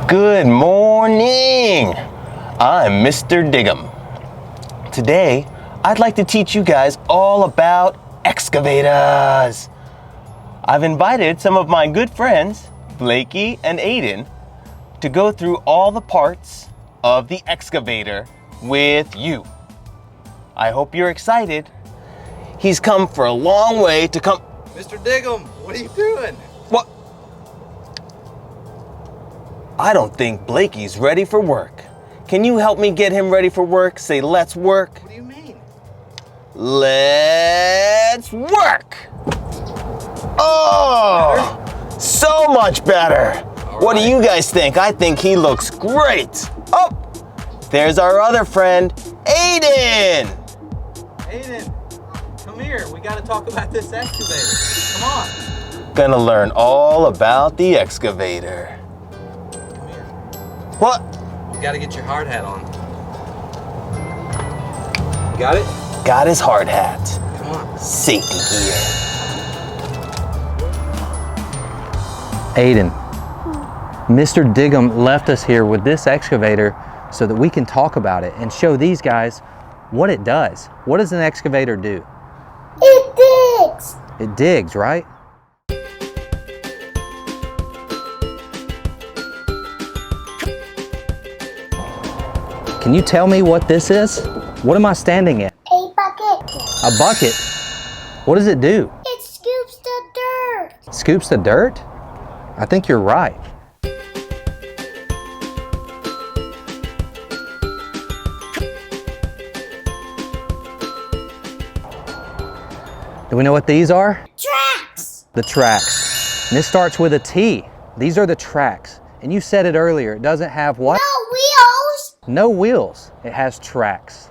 Good morning! I'm Mr. Diggum. Today, I'd like to teach you guys all about excavators. I've invited some of my good friends, Blakey and Aiden, to go through all the parts of the excavator with you. I hope you're excited. He's come for a long way to come. Mr. Diggum, what are you doing? What? I don't think Blakey's ready for work. Can you help me get him ready for work? Say, let's work. What do you mean? Let's work. Oh, so much better. What do you guys think? I think he looks great. Oh, there's our other friend, Aiden. Aiden, come here. We got to talk about this excavator. Come on. Gonna learn all about the excavator. Come here. What? You got to get your hard hat on. You got it? Got his hard hat. Come on. Safety gear. Aiden, Mr. Diggum left us here with this excavator so that we can talk about it and show these guys what it does. What does an excavator do? It digs. It digs, right? Can you tell me what this is? What am I standing in? A bucket. A bucket? What does it do? It scoops the dirt. Scoops the dirt? I think you're right. Do we know what these are? Tracks. The tracks. And this starts with a T. These are the tracks. And you said it earlier, it doesn't have what? No wheels. No wheels. It has tracks.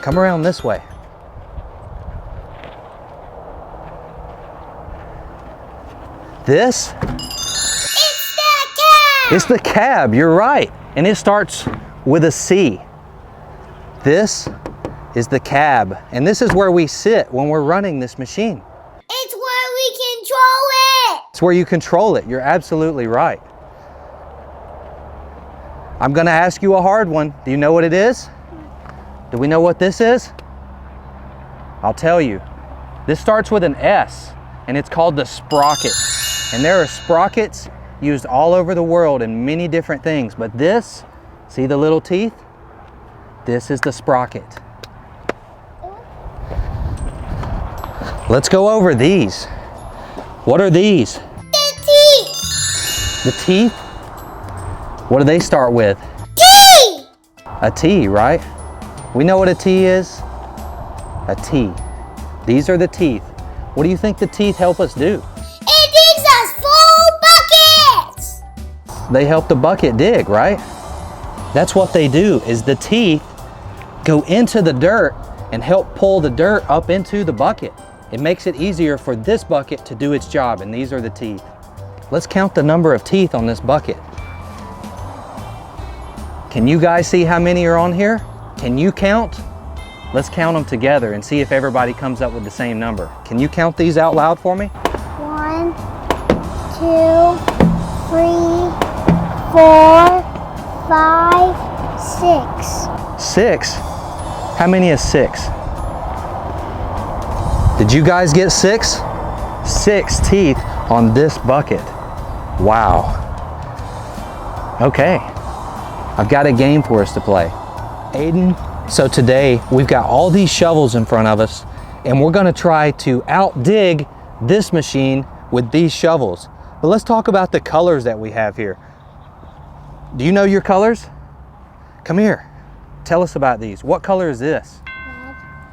Come around this way. This? It's the cab. It's the cab, you're right. And it starts with a C. This is the cab. And this is where we sit when we're running this machine. It's where we control it. It's where you control it. You're absolutely right. I'm gonna ask you a hard one. Do you know what it is? Do we know what this is? I'll tell you. This starts with an S, and it's called the sprocket. And there are sprockets used all over the world in many different things, but this, see the little teeth? This is the sprocket. Let's go over these. What are these? The teeth. The teeth? What do they start with? T. A T, right? We know what a T is? A T. These are the teeth. What do you think the teeth help us do? It digs us full buckets. They help the bucket dig, right? That's what they do, is the teeth go into the dirt and help pull the dirt up into the bucket. It makes it easier for this bucket to do its job, and these are the teeth. Let's count the number of teeth on this bucket. Can you guys see how many are on here? Can you count? Let's count them together and see if everybody comes up with the same number. Can you count these out loud for me? 1, 2, 3, 4, 5, 6. 6? How many is 6? Did you guys get 6? 6 teeth on this bucket. Wow. Okay, I've got a game for us to play. Aiden, so today we've got all these shovels in front of us, and we're gonna try to outdig this machine with these shovels. But let's talk about the colors that we have here. Do you know your colors? Come here, tell us about these. What color is this?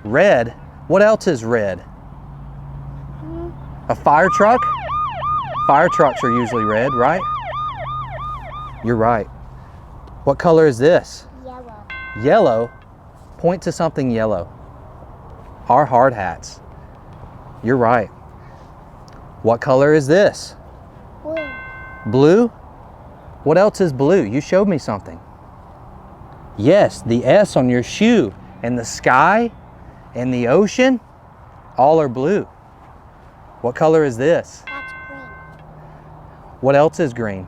Red. Red? What else is red? A fire truck? Fire trucks are usually red, right? You're right. What color is this? Yellow. Yellow? Point to something yellow. Our hard hats. You're right. What color is this? Blue. Blue? What else is blue? You showed me something. Yes, the S on your shoe. And the sky? And the ocean, all are blue. What color is this? That's green. What else is green?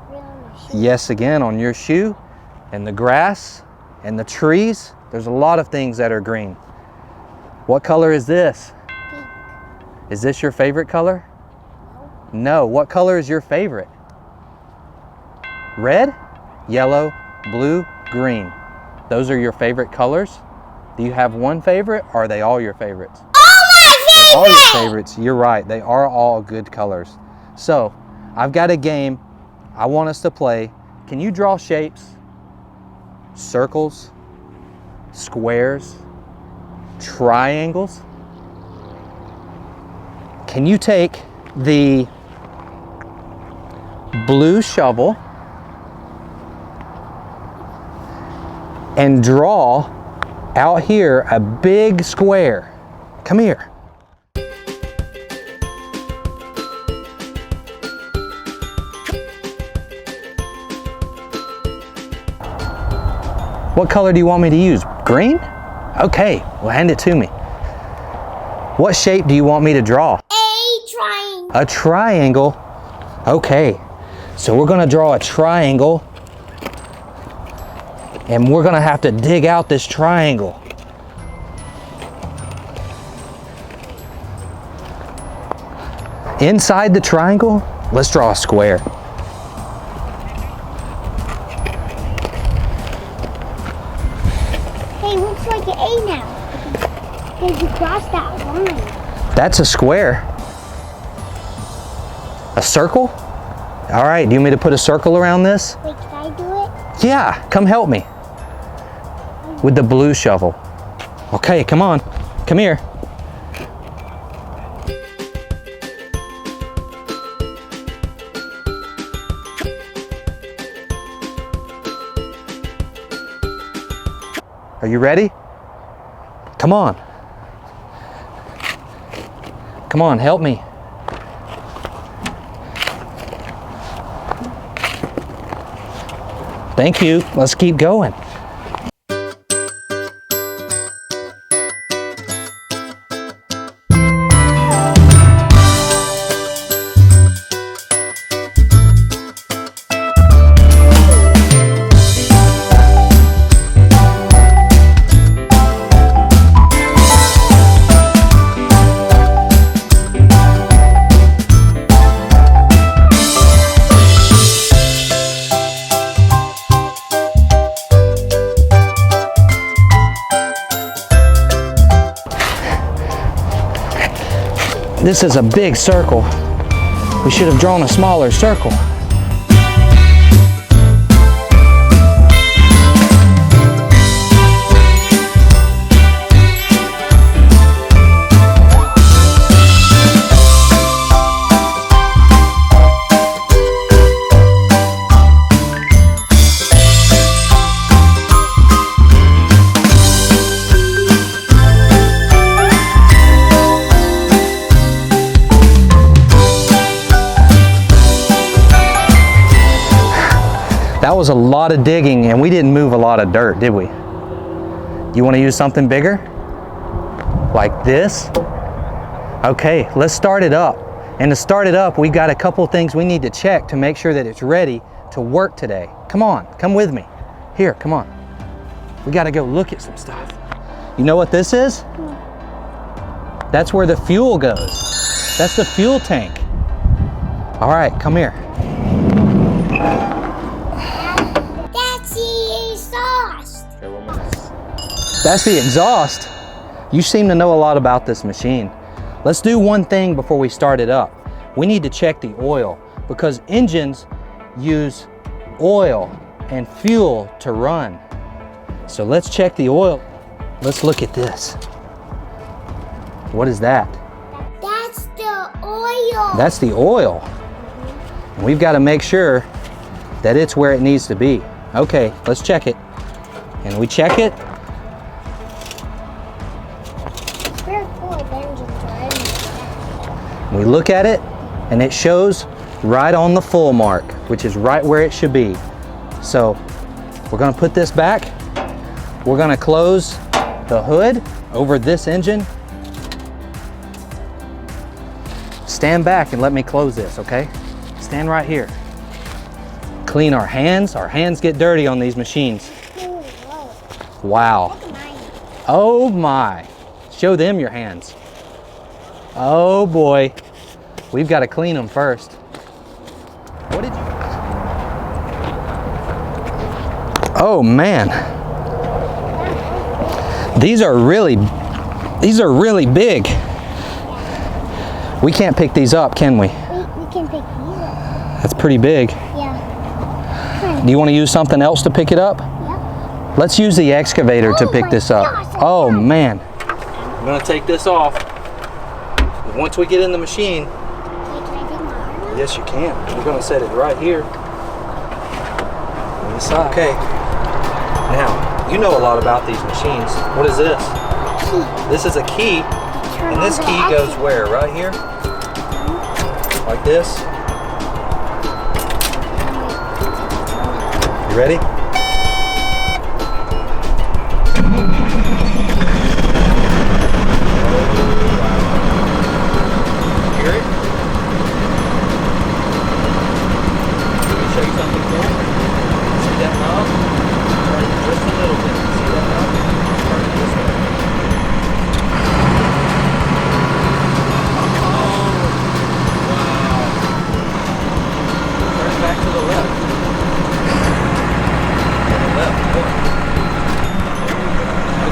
Green on my shoe. Yes, again, on your shoe, and the grass, and the trees. There's a lot of things that are green. What color is this? Pink. Is this your favorite color? No. What color is your favorite? Red, yellow, blue, green. Those are your favorite colors? Do you have one favorite, or are they all your favorites? Oh, All my your favorite! favorites, you're right. They are all good colors. So, I've got a game I want us to play. Can you draw shapes? Circles, squares, triangles? Can you take the blue shovel and draw out here a big square? Come here. What color do you want me to use? Green? Okay, well, hand it to me. What shape do you want me to draw? A triangle. A triangle? Okay, so we're gonna draw a triangle, and we're gonna have to dig out this triangle. Inside the triangle, let's draw a square. Hey, looks like an A now. Because you crossed that line. That's a square. A circle? All right, do you want me to put a circle around this? Wait, can I do it? Yeah, come help me. With the blue shovel. Okay, come on. Come here. Are you ready? Come on. Come on, help me. Thank you. Let's keep going. This is a big circle. We should have drawn a smaller circle. That was a lot of digging, and we didn't move a lot of dirt, did we? You want to use something bigger? Like this? Okay, let's start it up. And to start it up, we've got a couple things we need to check to make sure that it's ready to work today. Come on, come with me. Here, come on. We got to go look at some stuff. You know what this is? That's where the fuel goes. That's the fuel tank. All right, come here. That's the exhaust. That's the exhaust. You seem to know a lot about this machine. Let's do one thing before we start it up. We need to check the oil because engines use oil and fuel to run. So let's check the oil. Let's look at this. What is that? That's the oil. That's the oil. And we've got to make sure that it's where it needs to be. Okay, let's check it. And we check it. It's very cool if engines are in there. We look at it and it shows right on the full mark, which is right where it should be. So we're gonna put this back. We're gonna close the hood over this engine. Stand back and let me close this, okay? Stand right here. Clean our hands. Our hands get dirty on these machines. Ooh, whoa. Wow. Look at mine. Oh my. Show them your hands. Oh boy. We've got to clean them first. What did you... Oh man. These are really big. We can't pick these up, can we? We can pick these up. That's pretty big. Yeah. Do you want to use something else to pick it up? Yep. Let's use the excavator to Oh pick my this up. gosh, Oh yeah. man. I'm gonna take this off. Once we get in the machine, Wait, can I take my arm off? yes you can. We're gonna set it right here. On the side. Okay. Now, you know a lot about these machines. What is this? Key. This is a key, Turn and this on the key excavator. goes where? Right here? Like this? You ready? Hear it? Let me show you something cool. See that knob? Turn it just a little bit. See that knob? Turn it this way. Oh, wow. Turn it back to the left. To the left, more.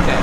Okay.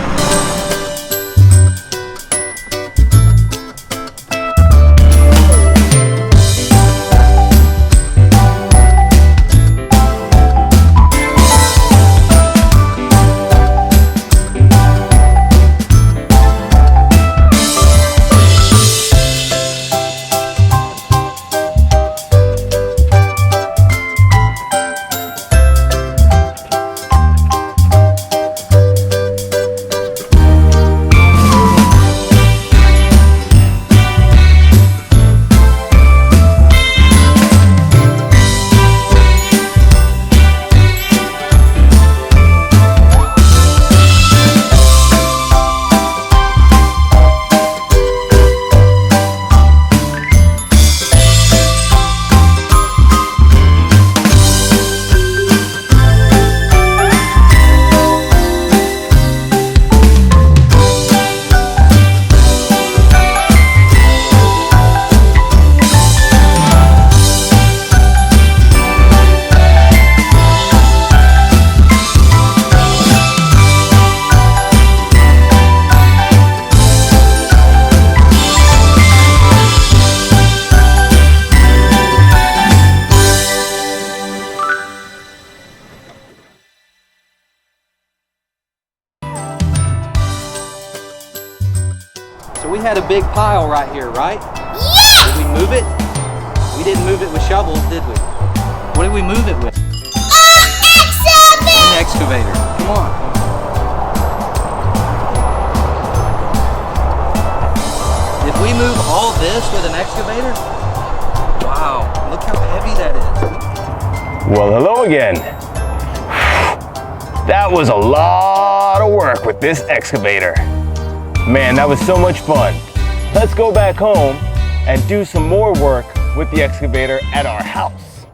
So we had a big pile right here, right? Yes! Did we move it? We didn't move it with shovels, did we? What did we move it with? An excavator. Come on. Did we move all this with an excavator? Wow, look how heavy that is. Well, hello again. That was a lot of work with this excavator. Man, that was so much fun. Let's go back home and do some more work with the excavator at our house.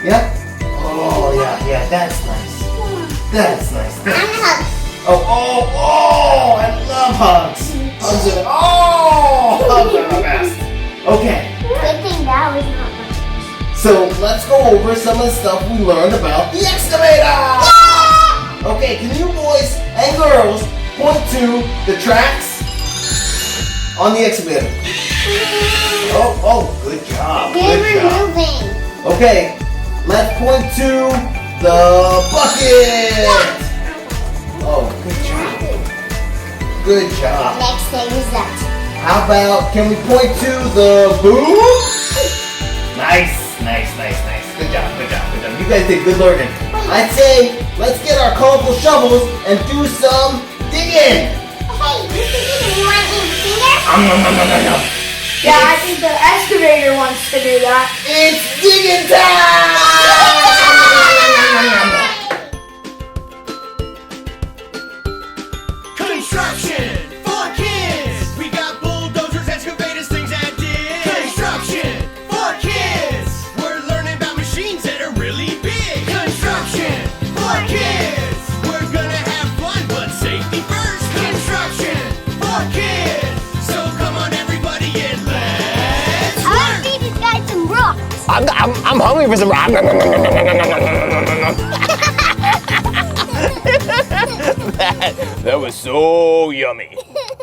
Yep. Oh, yeah, that's nice. That's nice. I'm a hug. Oh, I love hugs. Hugs are, hugs are the best. Okay, Good thing that was not my so let's go over some of the stuff we learned about the excavator. Okay, can you boys and girls point to the tracks on the excavator? Oh, good job. They Good were job. moving. Okay, let's point to the bucket. Oh, good job. Good job. Next thing is that. How about, can we point to the boom? Nice. Good job. You guys did good learning. I'd say, let's get our colorful shovels and do some digging. Hey, you want me finger? Yeah, I think the excavator wants to do that. It's digging time! I'm hungry for some. That was so yummy.